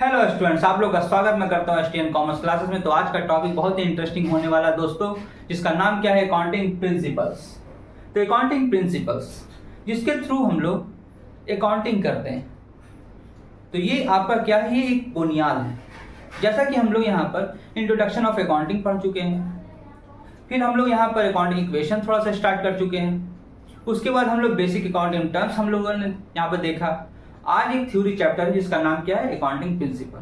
Hello students, आप लोग का स्वागत मैं करता हूँ एसटीएन कॉमर्स क्लासेस में। तो आज का टॉपिक बहुत ही इंटरेस्टिंग होने वाला है दोस्तों, जिसका नाम क्या है, अकाउंटिंग प्रिंसिपल्स। तो अकाउंटिंग प्रिंसिपल्स जिसके थ्रू हम लोग अकाउंटिंग करते हैं, तो ये आपका क्या है, ये एक बुनियाद है। जैसा कि हम लोग यहाँ पर इंट्रोडक्शन ऑफ अकाउंटिंग पढ़ चुके हैं, फिर हम लोग यहाँ पर अकाउंटिंग इक्वेशन थोड़ा सा स्टार्ट कर चुके हैं, उसके बाद हम लोग बेसिक अकाउंटिंग टर्म्स हम लोगों ने यहाँ पर देखा। आज एक थ्योरी चैप्टर है जिसका नाम क्या है, अकाउंटिंग प्रिंसिपल।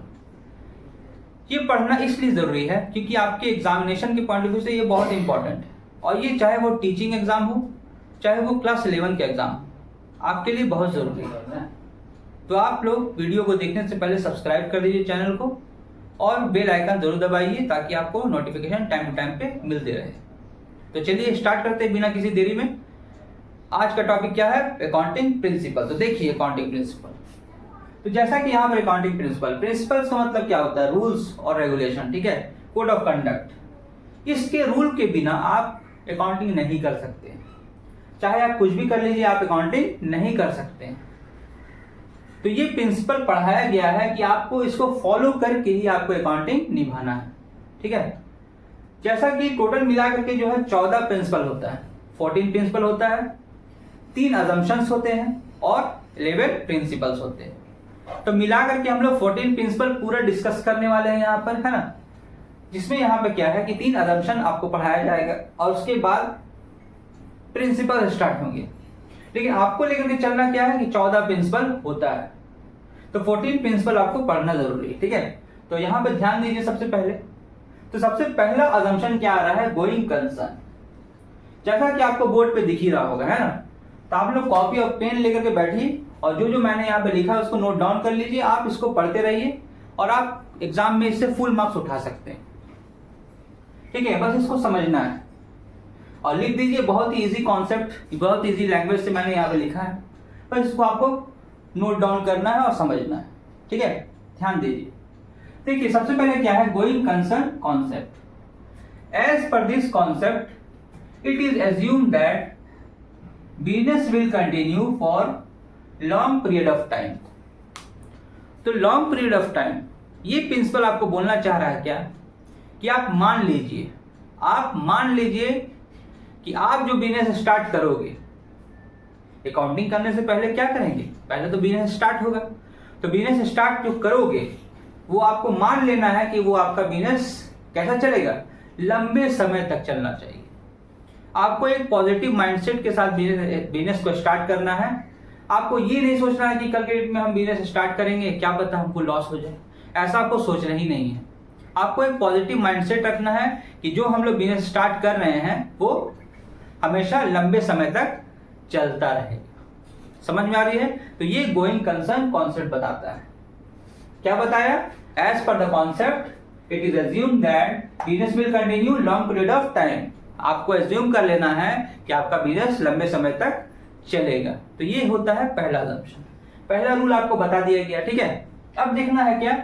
ये पढ़ना इसलिए जरूरी है क्योंकि आपके एग्जामिनेशन के पॉइंट ऑफ व्यू से ये बहुत इंपॉर्टेंट है, और ये चाहे वो टीचिंग एग्जाम हो, चाहे वो क्लास 11 के एग्जाम हो, आपके लिए बहुत जरूरी है। तो आप लोग वीडियो को देखने से पहले सब्सक्राइब कर दीजिए चैनल को, और बेल आइकन जरूर दबाइए ताकि आपको नोटिफिकेशन टाइम टू टाइम पे मिलते रहे। तो चलिए स्टार्ट करते हैं बिना किसी देरी में। आज का टॉपिक क्या है, अकाउंटिंग प्रिंसिपल। तो देखिए अकाउंटिंग प्रिंसिपल, तो जैसा कि यहाँ पर अकाउंटिंग प्रिंसिपल्स का मतलब क्या होता है, रूल्स और रेगुलेशन, ठीक है, कोड ऑफ कंडक्ट। इसके रूल के बिना आप अकाउंटिंग नहीं कर सकते। चाहे आप कुछ भी कर लीजिए, आप अकाउंटिंग नहीं कर सकते। तो ये प्रिंसिपल पढ़ाया गया है कि आपको इसको फॉलो करके ही आपको अकाउंटिंग निभाना है, ठीक है। जैसा कि टोटल मिला करके जो है 14 प्रिंसिपल होता है, 14 प्रिंसिपल होता है, 3 अजम्पशंस होते हैं और 11 प्रिंसिपल्स होते हैं। तो मिला करके हम लोग 14 प्रिंसिपल पूरा डिस्कस करने वाले हैं यहाँ पर, है ना। जिसमें यहाँ पे क्या है कि 3 अजम्पशन आपको पढ़ाया जाएगा और उसके बाद प्रिंसिपल स्टार्ट होंगे। लेकिन आपको लेकर के चलना क्या है कि 14 प्रिंसिपल होता है, तो 14 प्रिंसिपल आपको पढ़ना जरूरी है, ठीक है। तो यहाँ पे ध्यान दीजिए। सबसे पहले तो सबसे पहला अजम्पशन क्या आ रहा है, गोइंग कंसर्न। जैसा कि आपको बोर्ड पे दिख ही रहा होगा, है ना। तो आप लोग कॉपी और पेन लेकर के बैठिए और जो जो मैंने यहाँ पे लिखा है उसको नोट डाउन कर लीजिए। आप इसको पढ़ते रहिए और आप एग्जाम में इससे फुल मार्क्स उठा सकते हैं, ठीक है। बस इसको समझना है और लिख दीजिए। बहुत ही इजी कॉन्सेप्ट, बहुत इजी लैंग्वेज से मैंने यहाँ पे लिखा है, बस इसको आपको नोट डाउन करना है और समझना है, ठीक है। ध्यान दीजिए। देखिए सबसे पहले क्या है, going concern concept. As per this concept it is assume that business will continue for long period of time. तो लॉन्ग पीरियड ऑफ टाइम, ये प्रिंसिपल आपको बोलना चाह रहा है क्या कि आप मान लीजिए कि आप जो बिजनेस स्टार्ट करोगे, अकाउंटिंग करने से पहले क्या करेंगे, पहले तो बिजनेस स्टार्ट होगा। तो बिजनेस स्टार्ट जो करोगे वो आपको मान लेना है कि वो आपका बिजनेस कैसा चलेगा, लंबे समय तक चलना चाहिए। आपको एक पॉजिटिव माइंडसेट के साथ बिजनेस को स्टार्ट करना है। आपको ये नहीं सोचना है कि कल के डेट में हम बिजनेस स्टार्ट करेंगे, क्या पता हमको लॉस हो जाए, ऐसा आपको सोचना ही नहीं है। आपको एक पॉजिटिव माइंडसेट रखना है कि जो हम लोग बिजनेस स्टार्ट कर रहे हैं वो हमेशा लंबे समय तक चलता रहेगा। समझ में आ रही है। तो ये गोइंग कंसर्न कॉन्सेप्ट बताता है। क्या बताया, as per the concept it is assume that business will continue long period of time. आपको एज्यूम कर लेना है कि आपका बिजनेस लंबे समय तक चलेगा। तो ये होता है पहला अजम्पशन, पहला रूल आपको बता दिया गया, ठीक है। अब देखना है क्या,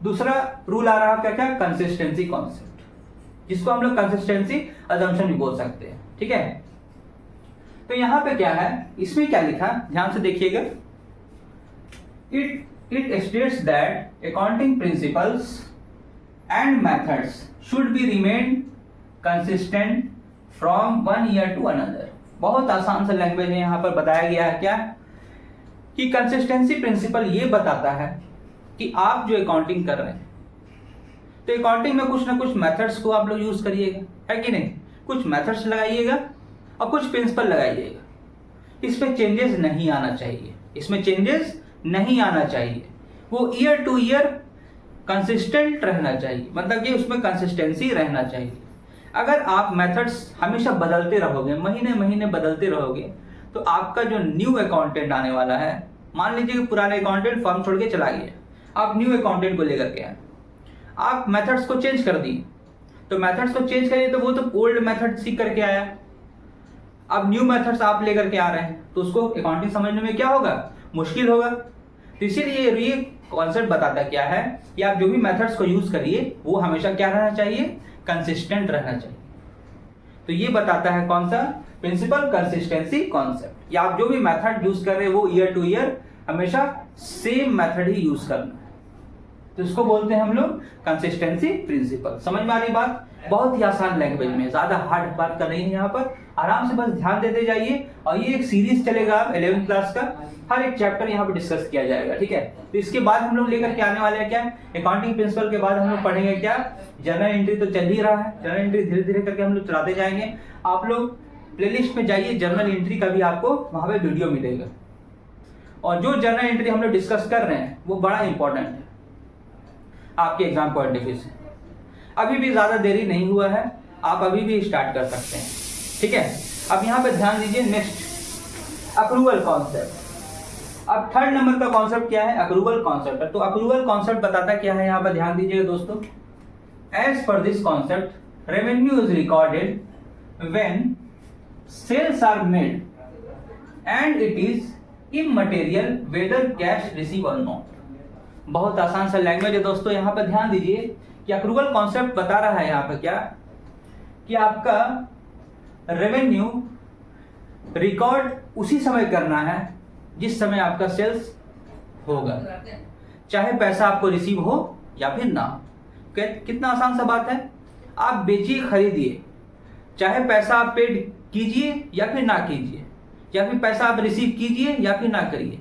दूसरा रूल आ रहा है क्या, कंसिस्टेंसी कॉन्सेप्ट, जिसको हम लोग कंसिस्टेंसी अजम्पशन भी बोल सकते हैं, ठीक है। तो यहां पे क्या है, इसमें क्या लिखा, ध्यान से देखिएगा। It states that accounting principles and methods should be remain consistent from one year to another. बहुत आसान सा लैंग्वेज में यहाँ पर बताया गया है क्या कि कंसिस्टेंसी प्रिंसिपल ये बताता है कि आप जो अकाउंटिंग कर रहे हैं, तो अकाउंटिंग में कुछ ना कुछ मेथड्स को आप लोग यूज करिएगा, है कि नहीं। कुछ मेथड्स लगाइएगा और कुछ प्रिंसिपल लगाइएगा। इसमें चेंजेस नहीं आना चाहिए, वो ईयर टू ईयर कंसिस्टेंट रहना चाहिए, मतलब कि उसमें कंसिस्टेंसी रहना चाहिए। अगर आप मेथड्स हमेशा बदलते रहोगे, महीने बदलते रहोगे, तो आपका जो न्यू अकाउंटेंट आने वाला है, मान लीजिए कि पुराने अकाउंटेंट फर्म छोड़ के चला गया, आप न्यू अकाउंटेंट को लेकर के आए, आप मेथड्स को चेंज कर दिए। तो मेथड्स को चेंज करिए तो वो तो ओल्ड मेथड सीख करके आया, अब न्यू मेथड्स आप लेकर के आ रहे हैं, तो उसको अकाउंटिंग समझने में क्या होगा, मुश्किल होगा। तो इसीलिए ये कॉन्सेप्ट बताता क्या है कि आप जो भी मेथड्स को यूज करिए वो हमेशा क्या रहना चाहिए, कंसिस्टेंट रहना चाहिए। तो ये बताता है कौन सा प्रिंसिपल, कंसिस्टेंसी कॉन्सेप्ट। या आप जो भी मेथड यूज कर रहे हैं वो ईयर टू ईयर हमेशा सेम मेथड ही यूज करना है, तो इसको बोलते हैं हम लोग कंसिस्टेंसी प्रिंसिपल। समझ में आ रही बात? बहुत ही आसान लैंग्वेज में, ज्यादा हार्ड बात कर रही है यहाँ पर, आराम से बस ध्यान देते जाइए। और ये एक सीरीज चलेगा 11th क्लास का, हर एक चैप्टर यहाँ पर डिस्कस किया जाएगा, ठीक है। तो इसके बाद हम लोग लेकर के आने वाले हैं क्या, अकाउंटिंग प्रिंसिपल के बाद हम लोग पढ़ेंगे क्या, जर्नल एंट्री। तो चल ही रहा है, जर्नल एंट्री धीरे धीरे करके हम लोग चलाते जाएंगे। आप लोग प्लेलिस्ट में जाइए, जर्नल एंट्री का भी आपको वहां पे वीडियो मिलेगा। और जो जर्नल एंट्री हम लोग डिस्कस कर रहे हैं वो बड़ा इंपॉर्टेंट है आपके एग्जाम पॉइंट ऑफ व्यू से। अभी भी ज्यादा देरी नहीं हुआ है, आप अभी भी स्टार्ट कर सकते हैं, ठीक है। अब यहाँ पे ध्यान दीजिए, नेक्स्ट अक्रूवल कॉन्सेप्ट। अब थर्ड नंबर का कॉन्सेप्ट क्या है, अक्रूवल कॉन्सेप्ट। तो अक्रूवल कॉन्सेप्ट बताता क्या है, यहाँ पर ध्यान दीजिएगा दोस्तों। As per this concept revenue is recorded when sales are made and it is immaterial whether cash receive और नॉट। बहुत आसान सा लैंग्वेज है दोस्तों। यहाँ पर ध्यान दीजिए कि अक्रूवल कॉन्सेप्ट बता रहा है यहाँ पर क्या, कि आपका रेवेन्यू रिकॉर्ड उसी समय करना है जिस समय आपका सेल्स होगा, चाहे पैसा आपको रिसीव हो या फिर ना हो। कितना आसान सा बात है। आप बेचिए खरीदिए, चाहे पैसा आप पेड कीजिए या फिर ना कीजिए, या फिर पैसा आप रिसीव कीजिए या फिर ना करिए,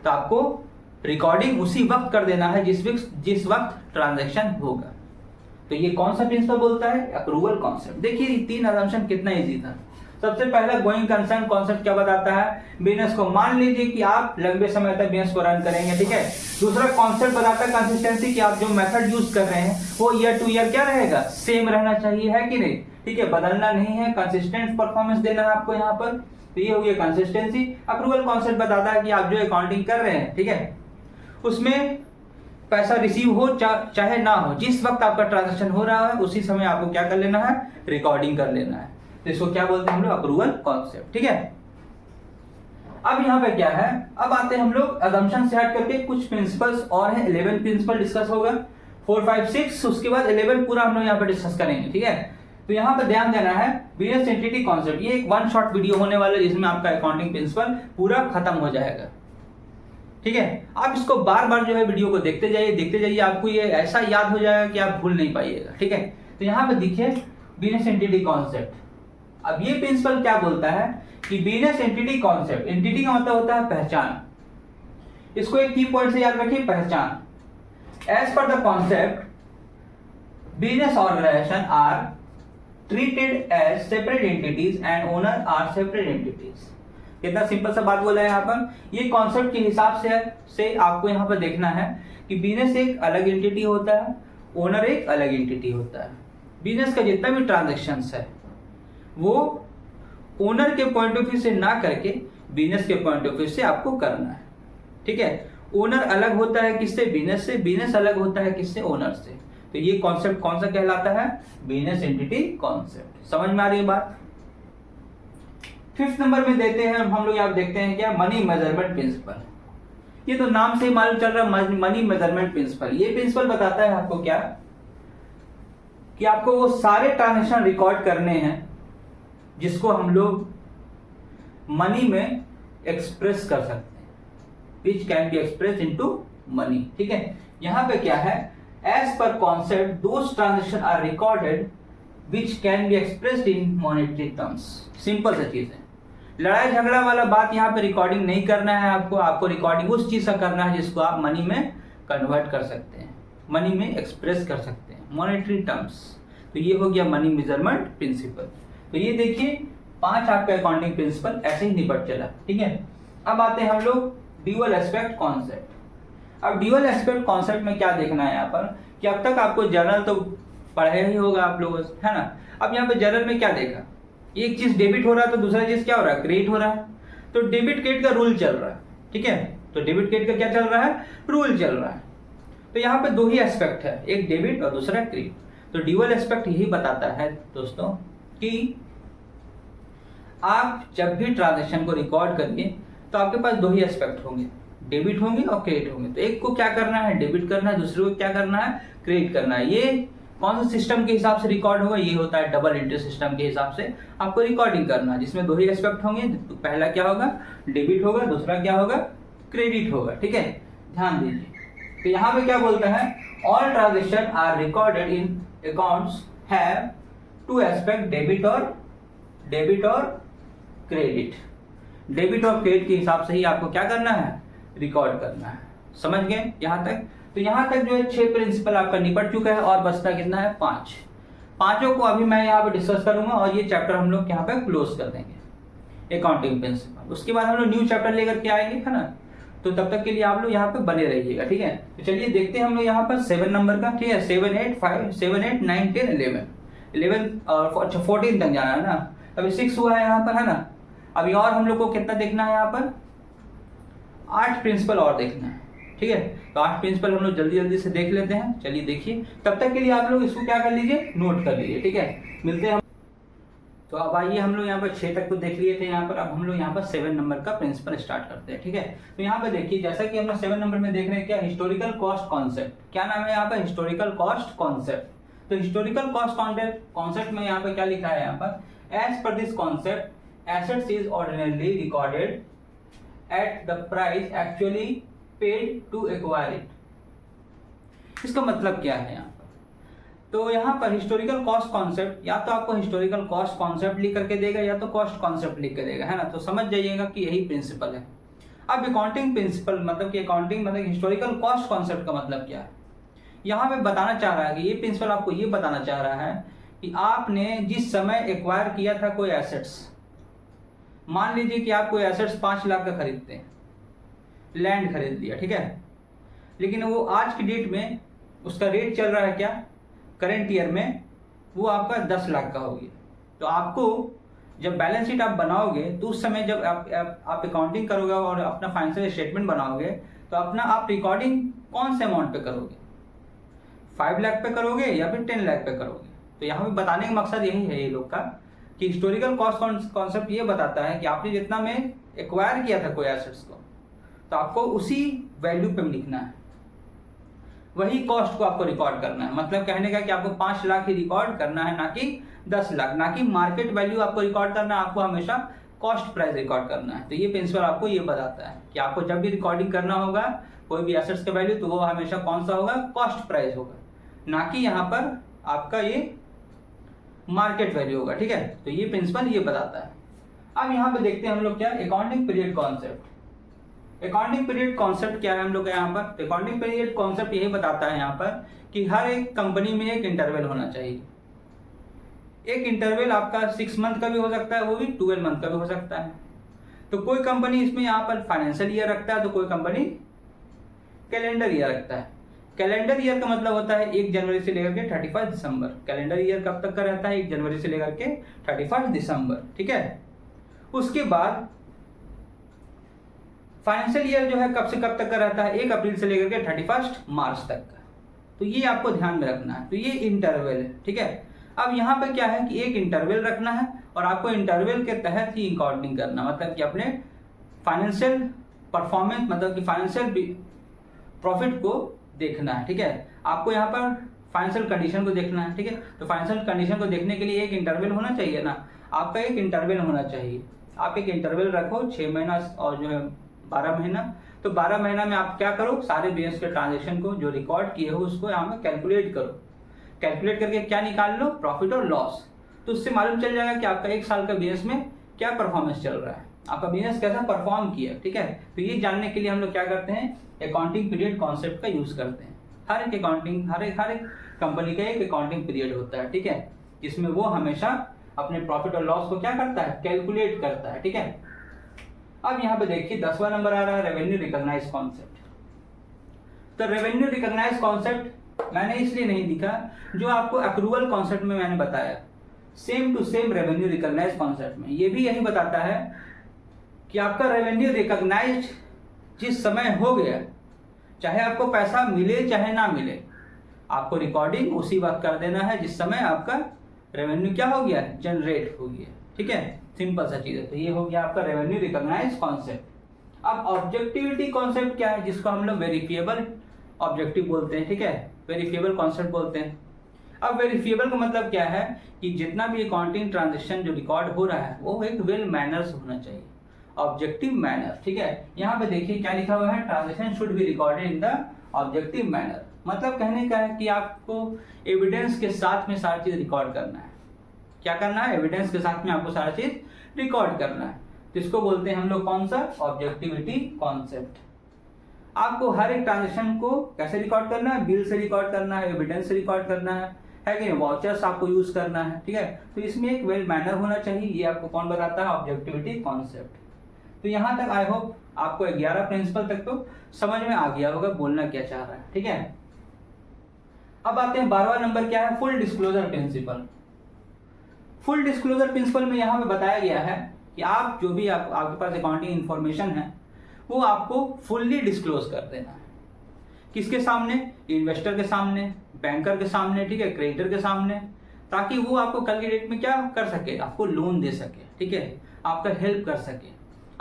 तो आपको रिकॉर्डिंग उसी वक्त कर देना है जिस वक्त ट्रांजैक्शन होगा। तो ये कौन सा प्रिंसिपल बोलता है, अक्रूवल कॉन्सेप्ट। देखिए 3 असम्पशन कितना इजी था। सबसे पहला गोइंग कंसर्न कॉन्सेप्ट क्या बताता है, बिजनेस को मान लीजिए कि आप लंबे समय तक बिजनेस को रन करेंगे, ठीक है। दूसरा कॉन्सेप्ट बताता है कंसिस्टेंसी, कि आप जो मेथड यूज कर रहे हैं वो ईयर टू ईयर क्या रहेगा, सेम रहना चाहिए, है कि नहीं, ठीक है, बदलना नहीं है, कंसिस्टेंट परफॉर्मेंस देना है आपको यहाँ पर। तो ये हो गया कंसिस्टेंसी। अक्रूवल कॉन्सेप्ट बताता है कि आप जो अकाउंटिंग कर रहे हैं, ठीक है, उसमें पैसा रिसीव हो चाहे ना हो, जिस वक्त आपका ट्रांजैक्शन हो रहा है उसी समय आपको क्या कर लेना है, रिकॉर्डिंग कर लेना है। तो इसको क्या बोलते हैं हम लोग, अक्रूवल कॉन्सेप्ट, ठीक है। अब यहाँ पे क्या है, अब आते हैं हम लोग असम्पशन से हट करके कुछ प्रिंसिपल्स और हैं। 11 प्रिंसिपल डिस्कस होगा, 4, 5, 6, उसके बाद 11 पूरा हम लोग यहाँ पे डिस्कस करेंगे, ठीक है। तो यहाँ पे ध्यान देना है बिजनेस एंटिटी कॉन्सेप्ट। ये एक 1 शॉट वीडियो होने वाला है जिसमें आपका अकाउंटिंग प्रिंसिपल पूरा खत्म हो जाएगा, ठीक है। आप इसको बार बार जो है वीडियो को देखते जाइए, आपको ये ऐसा याद हो जाएगा कि आप भूल नहीं पाइएगा, ठीक है। तो यहाँ पे देखिए बिजनेस एंटिटी कॉन्सेप्ट। अब ये प्रिंसिपल क्या बोलता है कि बिजनेस एंटिटी कॉन्सेप्ट, एंटिटी का मतलब होता है पहचान। इसको एक की पॉइंट से याद रखिए, पहचान। As per the concept business organization are treated as separate entities and owner are separate entities. कितना सिंपल सा बात बोला है यहाँ पर। ये कॉन्सेप्ट के हिसाब से आपको यहाँ पर देखना है कि बिजनेस एक अलग एंटिटी होता है, ओनर एक अलग एंटिटी होता है। बिजनेस का जितना भी ट्रांजैक्शंस है वो ओनर के पॉइंट ऑफ व्यू से ना करके बिजनेस के पॉइंट ऑफ व्यू से आपको करना है, ठीक है। ओनर अलग होता है किससे, बिजनेस से, बिजनेस अलग होता है किससे, ओनर से। तो ये कॉन्सेप्ट कौन सा कहलाता है, बिजनेस एंटिटी कॉन्सेप्ट। समझ में आ रही है बात। 5th नंबर में देते हैं हम लोग, यहाँ देखते हैं क्या, मनी मेजरमेंट प्रिंसिपल। ये तो नाम से ही मालूम चल रहा है, मनी मेजरमेंट प्रिंसिपल। ये प्रिंसिपल बताता है आपको क्या, कि आपको वो सारे ट्रांजैक्शन रिकॉर्ड करने हैं जिसको हम लोग मनी में एक्सप्रेस कर सकते हैं, which can be express into money, ठीक है। यहाँ पे क्या है, as per concept those transaction are recorded which can be expressed in monetary terms. Simple सा चीज है, लड़ाई झगड़ा वाला बात यहाँ पे रिकॉर्डिंग नहीं करना है आपको रिकॉर्डिंग उस चीज का करना है जिसको आप मनी में कन्वर्ट कर सकते हैं, मनी में एक्सप्रेस कर सकते हैं, मॉनेटरी टर्म्स। तो ये हो गया मनी मेजरमेंट प्रिंसिपल। तो ये देखिए 5 आपका अकाउंटिंग प्रिंसिपल ऐसे ही निपट चला, ठीक है। अब आते हैं हम लोग ड्यूअल एस्पेक्ट कॉन्सेप्ट। अब ड्यूअल एस्पेक्ट कॉन्सेप्ट में क्या देखना है यहाँ पर, कि अब तक आपको जर्नल तो पढ़े ही होगा आप लोगों से, है ना। अब यहाँ पे जर्नल में क्या देखा, एक चीज डेबिट हो रहा है तो दूसरा चीज क्या हो रहा है, क्रेडिट हो रहा है। तो डेबिट क्रेडिट का रूल चल रहा है, ठीक है। तो डेबिट क्रेडिट का क्या चल रहा है, रूल चल रहा है। तो यहाँ पे 2 ही एस्पेक्ट है, एक डेबिट और दूसरा क्रेडिट। तो ड्यूअल एस्पेक्ट यही बताता है दोस्तों कि आप जब भी ट्रांजैक्शन को रिकॉर्ड करिए तो आपके पास 2 ही एस्पेक्ट होंगे, डेबिट होंगे और क्रेडिट होंगे। तो एक को क्या करना है, डेबिट करना है, दूसरे को क्या करना है, क्रेडिट करना है। ये कौन सा सिस्टम के हिसाब से रिकॉर्ड होगा, ये होता है डबल एंट्री सिस्टम के हिसाब से आपको रिकॉर्डिंग करना है, जिसमें 2 ही एस्पेक्ट होंगे। तो पहला क्या होगा, डेबिट होगा, दूसरा क्या होगा, क्रेडिट होगा, ठीक है। ध्यान दीजिए तो यहाँ पे क्या बोलता है, all transaction are recorded in accounts have two aspect, debit और क्रेडिट। डेबिट और क्रेडिट के हिसाब से ही आपको क्या करना है, रिकॉर्ड करना है। समझ गए यहाँ तक? तो यहाँ तक जो है 6 प्रिंसिपल आपका निपट चुका है और बचता कितना है, 5। पांचों को अभी मैं यहाँ पे डिस्कस करूंगा और ये चैप्टर हम लोग यहाँ पे क्लोज कर देंगे, अकाउंटिंग प्रिंसिपल। उसके बाद हम लोग न्यू चैप्टर लेकर के आएंगे, है ना। तो तब तक के लिए आप लोग यहाँ पे बने रहिएगा, ठीक है। तो चलिए देखते हैं हम लोग यहाँ पर 7 नंबर का, ठीक है। 7, 8, 5, 7, 8, 9, 10, 11 और 14 तक जाना है ना। अभी 6 हुआ है यहाँ पर, है ना। अभी और हम लोग को कितना देखना है यहाँ पर, 8 प्रिंसिपल और देखना है, ठीक है। तो 8 प्रिंसिपल हम लोग जल्दी जल्दी से देख लेते हैं। चलिए देखिए, तब तक के लिए आप लोग इसको क्या कर लीजिए, नोट कर लीजिए, ठीक है। मिलते हैं। तो अब आइए, हम लोग यहाँ पर 6 तक तो देख लिए थे यहाँ पर। अब हम लोग यहाँ पर 7 नंबर का प्रिंसिपल स्टार्ट करते हैं, ठीक है। तो यहाँ पर देखिए, जैसा कि हम लोग 7 नंबर में देख रहे हैं, क्या हिस्टोरिकल कॉस्ट कॉन्सेप्ट, क्या नाम है यहाँ पर, हिस्टोरिकल कॉस्ट कॉन्सेप्ट। तो हिस्टोरिकल कॉस्ट कॉन्सेप्ट में यहाँ पर क्या लिखा है, यहाँ पर as per this concept assets is ordinarily recorded at the price actually paid to acquire it. इसका मतलब क्या है यहाँ पर, तो यहाँ पर हिस्टोरिकल कॉस्ट कॉन्सेप्ट, या तो आपको हिस्टोरिकल कॉस्ट कॉन्सेप्ट लिख करके देगा या तो कॉस्ट कॉन्सेप्ट लिख के देगा, है ना। तो समझ जाइएगा कि यही प्रिंसिपल है। अब अकाउंटिंग प्रिंसिपल मतलब कि अकाउंटिंग मतलब हिस्टोरिकल कॉस्ट कॉन्सेप्ट का मतलब क्या है, यहाँ पे बताना चाह रहा है कि ये प्रिंसिपल आपको ये बताना चाह रहा है कि आपने जिस समय एक्वायर किया था कोई एसेट्स, मान लीजिए कि आप कोई एसेट्स 5 लाख का खरीदते हैं, लैंड खरीद लिया, ठीक है। लेकिन वो आज की डेट में उसका रेट चल रहा है क्या, करंट ईयर में वो आपका 10 लाख का हो गया। तो आपको जब बैलेंस शीट आप बनाओगे तो उस समय जब आप अकाउंटिंग करोगे और अपना फाइनेंशियल स्टेटमेंट बनाओगे तो अपना आप रिकॉर्डिंग कौन से अमाउंट पे करोगे, 5 लाख पे करोगे या फिर 10 लाख पे करोगे। तो यहाँ पे बताने का मकसद यही है ये लोग का कि हिस्टोरिकल कॉस्ट कॉन्सेप्ट ये बताता है कि आपने जितना में एक्वायर किया था कोई एसेट्स को, तो आपको उसी वैल्यू पे लिखना है, वही कॉस्ट को आपको रिकॉर्ड करना है। मतलब कहने का कि आपको 5 लाख ही रिकॉर्ड करना है, ना कि 10 लाख, ना कि मार्केट वैल्यू आपको रिकॉर्ड करना है। आपको हमेशा कॉस्ट प्राइस रिकॉर्ड करना है। तो ये प्रिंसिपल आपको ये बताता है कि आपको जब भी रिकॉर्डिंग करना होगा कोई भी एसेट्स का वैल्यू, तो वो हमेशा कौन सा होगा, कॉस्ट प्राइस होगा, ना कि यहाँ पर आपका ये मार्केट वैल्यू होगा, ठीक है। तो ये प्रिंसिपल ये बताता है। अब यहाँ पे देखते हैं हम लोग क्या, accounting period concept. Accounting period concept क्या है हम लोग का यहाँ पर, अकाउंटिंग पीरियड कॉन्सेप्ट यही बताता है यहाँ पर कि हर एक कंपनी में एक इंटरवल होना चाहिए। एक इंटरवल आपका 6 मंथ का भी हो सकता है, वो भी 12 मंथ का भी हो सकता है। तो कोई कंपनी इसमें यहाँ पर फाइनेंशियल ईयर रखता है, तो कोई कंपनी कैलेंडर ईयर रखता है। कैलेंडर ईयर का मतलब होता है 1 जनवरी से लेकर के 31 दिसंबर। कैलेंडर ईयर कब तक का रहता है, 1 जनवरी से लेकर के 31 दिसंबर, ठीक है। उसके बाद फाइनेंशियल ईयर जो है कब से कब तक का रहता है, 1 अप्रैल से लेकर के 31 मार्च तक का। तो ये आपको ध्यान में रखना है। तो ये इंटरवल है, ठीक है। अब यहाँ पे क्या है कि एक इंटरवल रखना है और आपको इंटरवल के तहत ही अकाउंटिंग करना, मतलब कि अपने फाइनेंशियल परफॉर्मेंस, मतलब कि फाइनेंशियल प्रॉफिट को देखना है, ठीक है। आपको यहाँ पर फाइनेंशियल कंडीशन को देखना है, ठीक है। तो फाइनेंशियल कंडीशन को देखने के लिए एक इंटरवल होना चाहिए ना, आपका एक इंटरवल होना चाहिए। आप एक इंटरवल रखो, 6 महीना और जो है 12 महीना। तो 12 महीना में आप क्या करो, सारे बिजनेस के ट्रांजेक्शन को जो रिकॉर्ड किए हो उसको यहाँ पे कैलकुलेट करो। कैलकुलेट करके क्या निकाल लो, प्रॉफिट और लॉस। तो उससे मालूम चल जाएगा कि आपका 1 साल का बिजनेस में क्या परफॉर्मेंस चल रहा है, आपका बिजनेस कैसा परफॉर्म किया, ठीक है। तो ये जानने के लिए हम लोग क्या करते हैं, अकाउंटिंग पीरियड कॉन्सेप्ट का यूज करते हैं। हर एक अकाउंटिंग, हर एक कंपनी का एक अकाउंटिंग पीरियड होता है, ठीक है, जिसमें वो हमेशा अपने प्रॉफिट और लॉस को क्या करता है, कैलकुलेट करता है, ठीक है। अब यहाँ पे देखिए 10वां नंबर आ रहा है, रेवेन्यू रिकॉग्नाइज कॉन्सेप्ट। तो रेवेन्यू रिकॉग्नाइज कॉन्सेप्ट मैंने इसलिए नहीं लिखा, जो आपको अक्रूवल कॉन्सेप्ट में मैंने बताया, same to same revenue recognise concept में ये भी यही बताता है कि आपका रेवेन्यू रिकॉग्नाइज जिस समय हो गया, चाहे आपको पैसा मिले चाहे ना मिले, आपको रिकॉर्डिंग उसी वक्त कर देना है जिस समय आपका रेवेन्यू क्या हो गया, जनरेट हो गया, ठीक है। सिंपल सा चीज है। तो ये हो गया आपका रेवेन्यू रिकॉग्नाइज कॉन्सेप्ट। अब ऑब्जेक्टिविटी कॉन्सेप्ट क्या है, जिसको हम लोग वेरिफिएबल ऑब्जेक्टिव बोलते हैं, ठीक है, वेरिफिएबल कॉन्सेप्ट बोलते हैं। अब वेरिफिएबल का मतलब क्या है कि जितना भी अकाउंटिंग ट्रांजेक्शन जो रिकॉर्ड हो रहा है वो एक वेल मैनर्स होना चाहिए, ऑब्जेक्टिव मैनर, ठीक है। यहाँ पे देखिए क्या लिखा हुआ है, transaction should be recorded in the objective manner, मतलब कहने का है कि आपको एविडेंस के साथ में सारी चीज रिकॉर्ड करना है। क्या करना है? एविडेंस के साथ में आपको सारा चीज रिकॉर्ड करना है। तो इसको बोलते हैं हम लोग कौन सा? Objectivity concept. आपको हर एक ट्रांजेक्शन को कैसे रिकॉर्ड करना है? बिल से रिकॉर्ड करना है, एविडेंस से रिकॉर्ड करना है कि नहीं? वाउचर्स आपको यूज करना है, ठीक है। तो इसमें एक वेल मैनर होना चाहिए, ये आपको कौन बताता है? Objectivity concept. तो यहाँ तक आई होप आपको 11 प्रिंसिपल तक तो समझ में आ गया होगा बोलना क्या चाह रहा है, ठीक है। अब आते हैं 12वां नंबर क्या है? Full disclosure principle. Full disclosure principle में यहाँ पे बताया गया है कि आप जो भी आपके पास अकाउंटिंग इंफॉर्मेशन है वो आपको फुल्ली डिस्क्लोज कर देना है। किसके सामने? इन्वेस्टर के सामने, बैंकर के सामने, ठीक है, क्रेडिटर के सामने, ताकि वो आपको कल की डेट में क्या कर सके? आपको लोन दे सके, ठीक है, आपका हेल्प कर सके।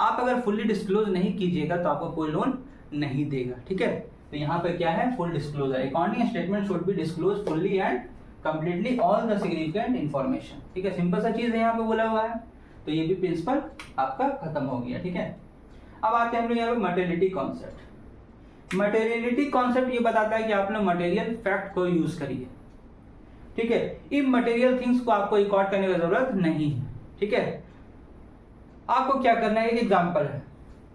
आप अगर फुल्ली डिस्क्लोज नहीं कीजिएगा तो आपको कोई लोन नहीं देगा, ठीक है। तो यहाँ पे क्या है? Full disclosure. Accounting statement should be disclose fully and completely all the significant information, ठीक है। सिंपल सा चीज है यहाँ पे बोला हुआ है। तो ये भी प्रिंसिपल आपका खत्म हो गया, ठीक है। अब आते हैं हम लोग यहाँ पे मटेरियलिटी कॉन्सेप्ट। मटेरियलिटी कॉन्सेप्ट ये बताता है कि आप लोग मटेरियल फैक्ट को यूज करिए, ठीक है। इन मटेरियल थिंग्स को आपको रिकॉर्ड करने की जरूरत नहीं है, ठीक है। आपको क्या करना है? एक एग्जांपल है,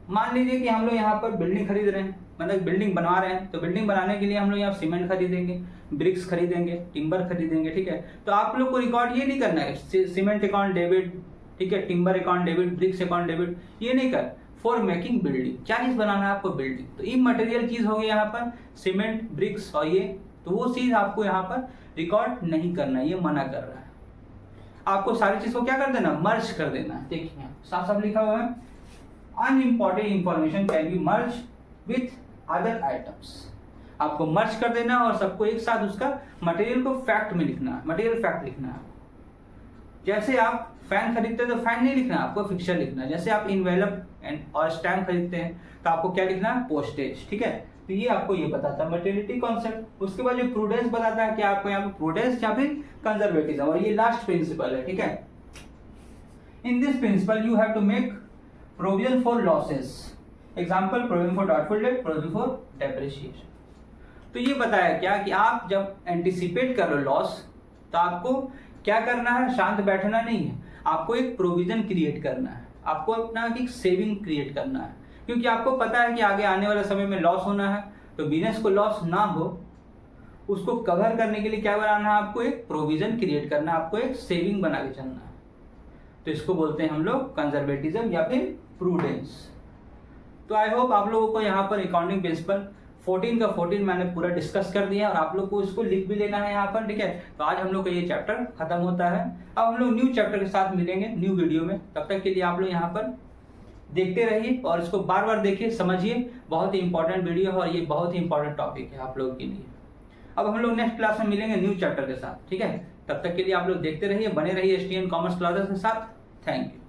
मान लीजिए कि हम लोग यहाँ पर बिल्डिंग खरीद रहे हैं, मतलब बिल्डिंग बनवा रहे हैं। तो बिल्डिंग बनाने के लिए हम लोग यहाँ सीमेंट खरीदेंगे, ब्रिक्स खरीदेंगे, टिम्बर खरीदेंगे, ठीक है। तो आप लोग को रिकॉर्ड ये नहीं करना है सीमेंट अकाउंट डेबिट, ठीक है, timber account debit, bricks account debit, ये नहीं कर। फॉर मेकिंग बिल्डिंग, क्या चीज बनाना है आपको? बिल्डिंग। तो इमटेरियल चीज हो गई यहाँ पर सीमेंट, ब्रिक्स और ये, तो वो चीज आपको यहाँ पर रिकॉर्ड नहीं करना है, ये मना कर रहा है। आपको सारी चीज को क्या कर देना? मर्ज कर देना है। देखिए साफ साफ लिखा हुआ है, unimportant information can be merge with other items. आपको मर्ज कर देना और सबको एक साथ उसका मटेरियल को फैक्ट में लिखना है, मटेरियल फैक्ट लिखना है। जैसे आप फैन खरीदते हैं तो फैन नहीं लिखना, आपको फिक्सचर लिखना है। जैसे आप इन्वेलप और स्टैम्प खरीदते हैं तो आपको क्या लिखना है? पोस्टेज, ठीक है। तो ये आपको ये बताता है मटेरियलिटी कॉन्सेप्ट। उसके बाद जो प्रूडेंस बताता है कि आपको यहाँ पे प्रूडेंस या फिर कंजर्वेटिज्म, और ये लास्ट प्रिंसिपल है, ठीक है। In this principle you have to make provision for losses. Example, provision for doubtful debt, provision for depreciation. तो ये बताया क्या कि आप जब एंटिसिपेट कर लो लॉस, तो आपको क्या करना है? शांत बैठना नहीं है, आपको एक प्रोविजन क्रिएट करना है, आपको अपना एक सेविंग क्रिएट करना है। क्योंकि आपको पता है कि आगे आने वाले समय में लॉस होना है, तो बिजनेस को लॉस ना हो उसको कवर करने के लिए क्या बनाना है? आपको एक प्रोविजन क्रिएट करना है, आपको एक सेविंग बना के चलना है। तो इसको बोलते हैं हम लोग कंजर्वेटिज्म या फिर प्रूडेंस। तो आई होप आप लोगों को यहाँ पर अकाउंटिंग प्रिंसिपल 14 का 14 मैंने पूरा डिस्कस कर दिया और आप लोग को इसको लिख भी लेना है यहाँ पर, ठीक है। तो आज हम लोग का ये चैप्टर खत्म होता है। अब हम लोग न्यू चैप्टर के साथ मिलेंगे न्यू वीडियो में। तब तक के लिए आप लोग यहाँ पर देखते रहिए और इसको बार बार देखिए, समझिए। बहुत ही इंपॉर्टेंट वीडियो है और ये बहुत ही इंपॉर्टेंट टॉपिक है आप लोगों के लिए। अब हम लोग नेक्स्ट क्लास में मिलेंगे न्यू चैप्टर के साथ, ठीक है। तब तक के लिए आप लोग देखते रहिए, बने रहिए STN कॉमर्स क्लासेस के साथ। Thank you.